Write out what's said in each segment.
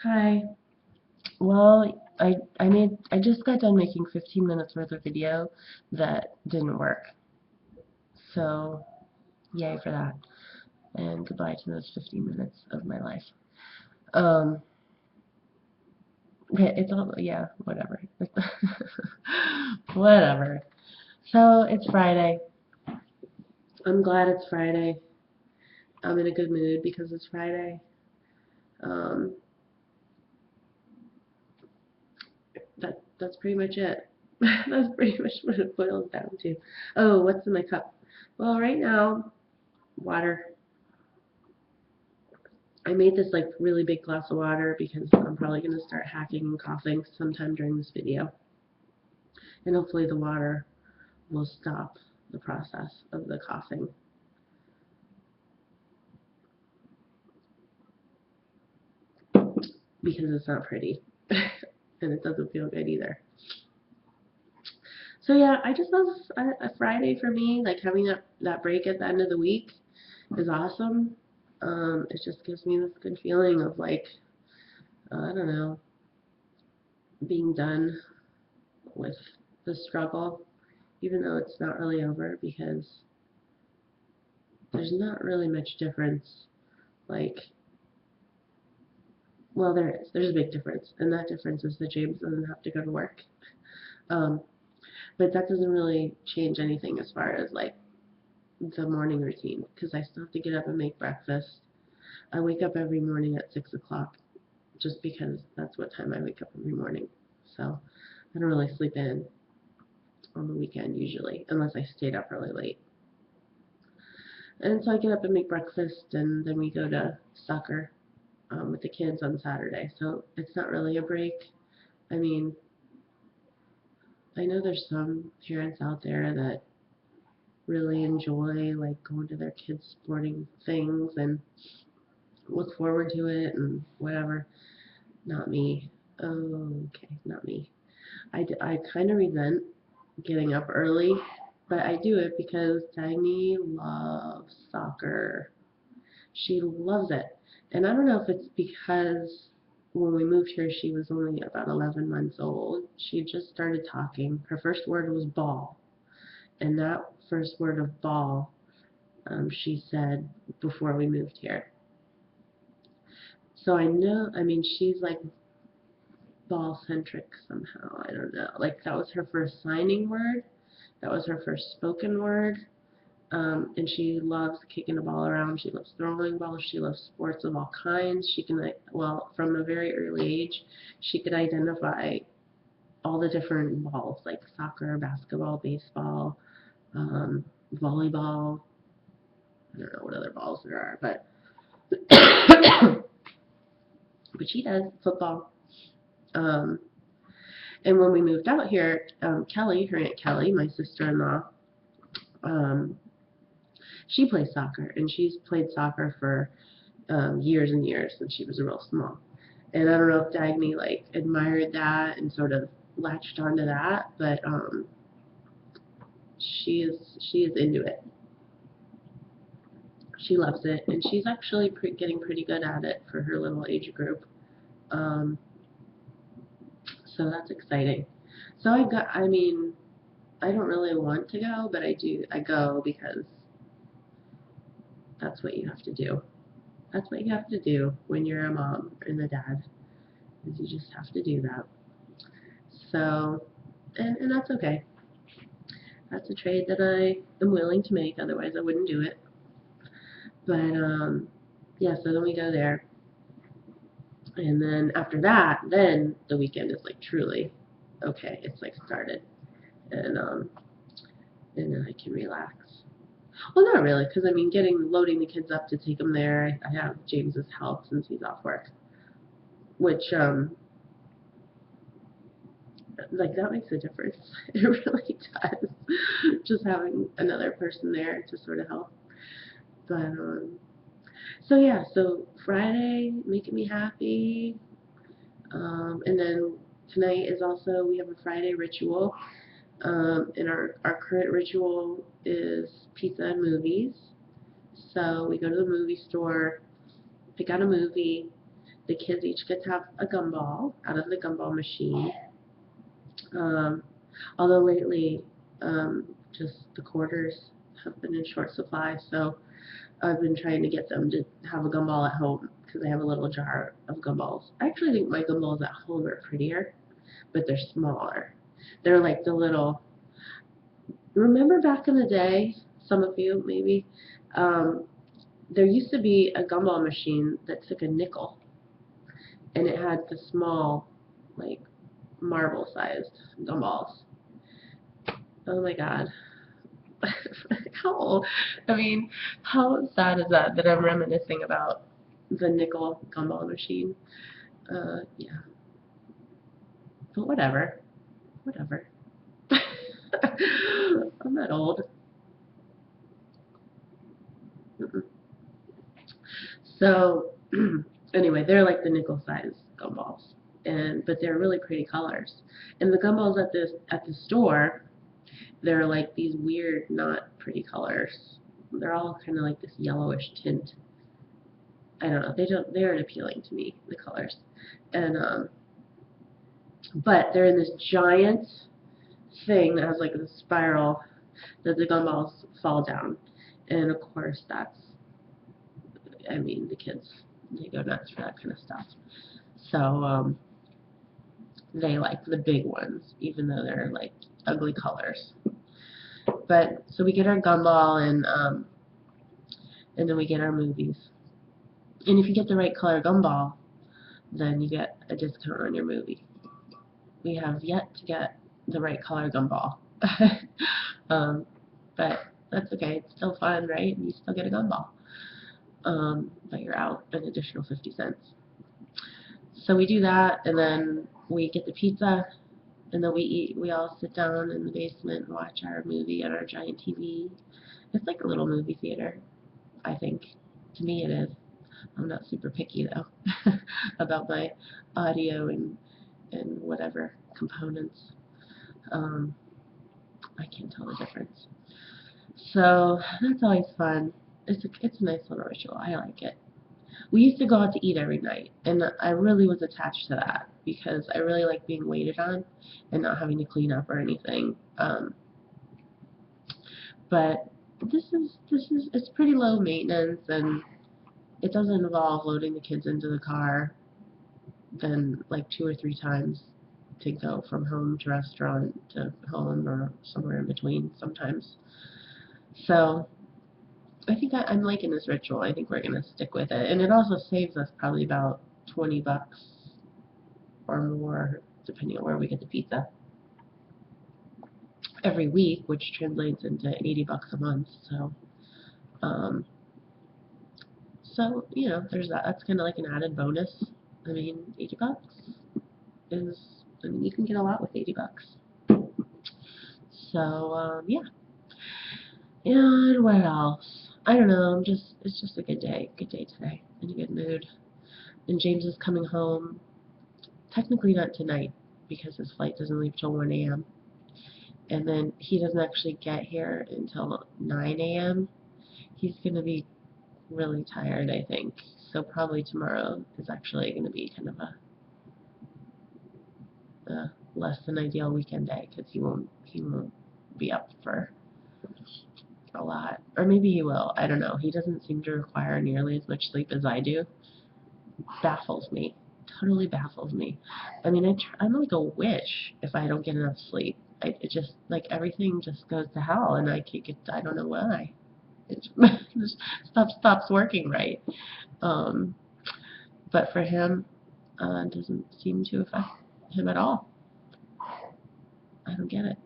Hi. Well, I just got done making 15 minutes worth of video that didn't work. So, yay for that. And goodbye to those 15 minutes of my life. Um, it's all, yeah, whatever. Whatever. So, it's Friday. I'm glad it's Friday. I'm in a good mood because it's Friday. Um, that's pretty much it. That's pretty much what it boils down to. Oh, what's in my cup? Well, right now, water. I made this like really big glass of water because I'm probably going to start hacking and coughing sometime during this video. And hopefully the water will stop the process of the coughing. Because it's not pretty. And it doesn't feel good either. So yeah, I just love a Friday for me. Like having that break at the end of the week is awesome. It just gives me this good feeling of like, I don't know, being done with the struggle, even though it's not really over because there's not really much difference. Like, well, there is. There's a big difference, and that difference is that James doesn't have to go to work. Um, but that doesn't really change anything as far as like the morning routine because I still have to get up and make breakfast. I wake up every morning at 6 o'clock just because that's what time I wake up every morning. So I don't really sleep in on the weekend usually, unless I stayed up really late. And so I get up and make breakfast, and then we go to soccer with the kids on Saturday. So it's not really a break. I mean, I know there's some parents out there that really enjoy like going to their kids' sporting things and look forward to it and whatever. Not me. Oh, okay, not me. I kind of resent getting up early, but I do it because Dagny loves soccer. She loves it. And I don't know if it's because when we moved here, she was only about 11 months old. She just started talking. Her first word was ball. And that first word of ball, she said before we moved here. So I know, I mean, she's like ball centric somehow. I don't know. Like that was her first signing word. That was her first spoken word. And she loves kicking the ball around. She loves throwing balls. She loves sports of all kinds. She can, well, from a very early age, she could identify all the different balls, like soccer, basketball, baseball, um, volleyball. I don't know what other balls there are, but but she does football. Um, and when we moved out here, Kelly, her aunt Kelly, my sister-in-law, um, she plays soccer, and she's played soccer for years and years since she was real small. And I don't know if Dagny like admired that and sort of latched onto that, but she is into it. She loves it, and she's actually getting pretty good at it for her little age group. Um, so that's exciting. So I mean, I don't really want to go, but I do. I go because that's what you have to do. That's what you have to do when you're a mom and a dad. Is you just have to do that. So, and that's okay. That's a trade that I am willing to make. Otherwise, I wouldn't do it. But yeah. So then we go there, and then after that, then the weekend is like truly okay. It's like started, and then I can relax. Well, not really, because I mean, loading the kids up to take them there. I have James's help since he's off work, which like that makes a difference. It really does. Just having another person there to sort of help. But so yeah, so Friday making me happy, and then tonight is also we have a Friday ritual. And our current ritual is pizza and movies. So we go to the movie store, pick out a movie. the kids each get to have a gumball out of the gumball machine. Um, Although lately, just the quarters have been in short supply, so I've been trying to get them to have a gumball at home because I have a little jar of gumballs. I actually think my gumballs at home are prettier, but they're smaller. They're like the little. Remember back in the day, some of you maybe, um, there used to be a gumball machine that took a nickel, and it had the small, like marble-sized gumballs. Oh my God. How, I mean, how sad is that I'm reminiscing about the nickel gumball machine? Yeah, but whatever, whatever. I'm not old. Mm-mm. So, anyway, they're like the nickel size gumballs, but they're really pretty colors. And the gumballs at the store, they're like these weird, not pretty colors. They're all kind of like this yellowish tint. I don't know. They aren't appealing to me, the colors. And but they're in this giant thing that has like a spiral that the gumballs fall down. And of course I mean, the kids, they go nuts for that kind of stuff. So they like the big ones, even though they're like ugly colors. But so we get our gumball and then we get our movies. And if you get the right color gumball, then you get a discount on your movie. We have yet to get the right color gumball. But that's okay. It's still fun, right? And you still get a gumball. But you're out an additional 50 cents. So we do that, and then we get the pizza, and then we eat. We all sit down in the basement and watch our movie on our giant TV. It's like a little movie theater, I think. To me it is. I'm not super picky, though, about my audio and whatever components. I can't tell the difference. So that's always fun. It's a nice little ritual. I like it. We used to go out to eat every night, and I really was attached to that because I really like being waited on and not having to clean up or anything. But it's pretty low maintenance, and it doesn't involve loading the kids into the car then like 2 or 3 times to go from home to restaurant to home or somewhere in between sometimes. So I think I'm liking this ritual. I think we're going to stick with it. And it also saves us probably about 20 bucks or more, depending on where we get the pizza, every week, which translates into 80 bucks a month. So you know, there's that. That's kind of like an added bonus. I mean, 80 bucks is, I mean, you can get a lot with 80 bucks. So, yeah. And what else? I don't know. It's just a good day. Good day today. In a good mood. And James is coming home. Technically not tonight because his flight doesn't leave till 1 a.m. And then he doesn't actually get here until 9 a.m. He's going to be really tired, I think. So probably tomorrow is actually going to be kind of a less than ideal weekend day because he won't be up for a lot. Or maybe he will. I don't know. He doesn't seem to require nearly as much sleep as I do. Baffles me. Totally baffles me. I mean, I'm like a witch if I don't get enough sleep. It just, like, everything just goes to hell, and I don't know why. It just stops working right. But for him, it doesn't seem to affect him at all. I don't get it.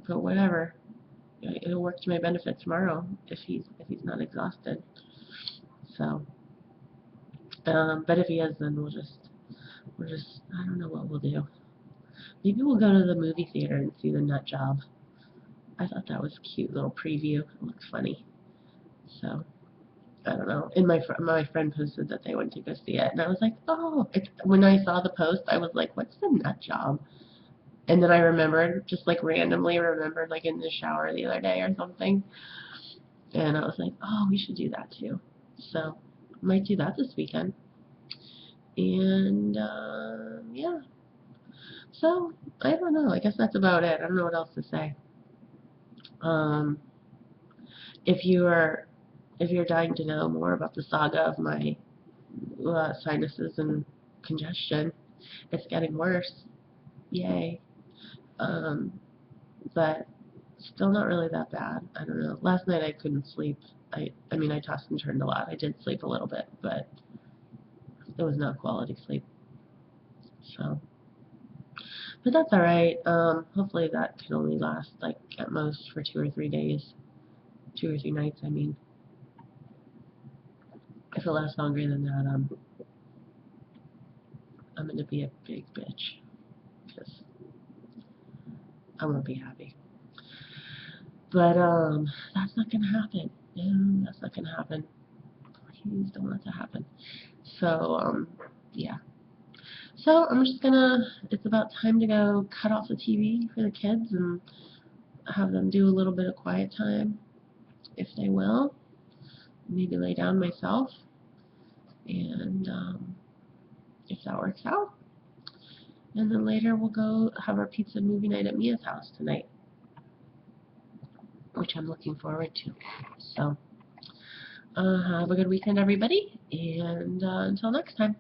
But whatever. It'll work to my benefit tomorrow if he's not exhausted. So, but if he is, then we'll just I don't know what we'll do. Maybe we'll go to the movie theater and see The Nut Job. I thought that was a cute little preview. It looks funny. So I don't know. And my friend posted that they went to go see it, and I was like, oh. When I saw the post, I was like, what's The Nut Job? And then I remembered, just like randomly remembered, like in the shower the other day or something. And I was like, oh, we should do that too. So I might do that this weekend. And, yeah. So, I don't know. I guess that's about it. I don't know what else to say. Um, if you're dying to know more about the saga of my sinuses and congestion, it's getting worse. Yay. Um, but still not really that bad. I don't know. Last night I couldn't sleep. I mean, I tossed and turned a lot. I did sleep a little bit, but it was not quality sleep. So, but that's all right. Hopefully that can only last like at most for 2 or 3 days, 2 or 3 nights. I mean, if it lasts longer than that, I'm gonna be a big bitch because I won't be happy. But that's not gonna happen. No, that's not gonna happen. Please don't let that happen. So yeah. So I'm just gonna. It's about time to go cut off the TV for the kids and have them do a little bit of quiet time, if they will. Maybe lay down myself, and if that works out. And then later we'll go have our pizza movie night at Mia's house tonight, which I'm looking forward to. So have a good weekend, everybody, and until next time.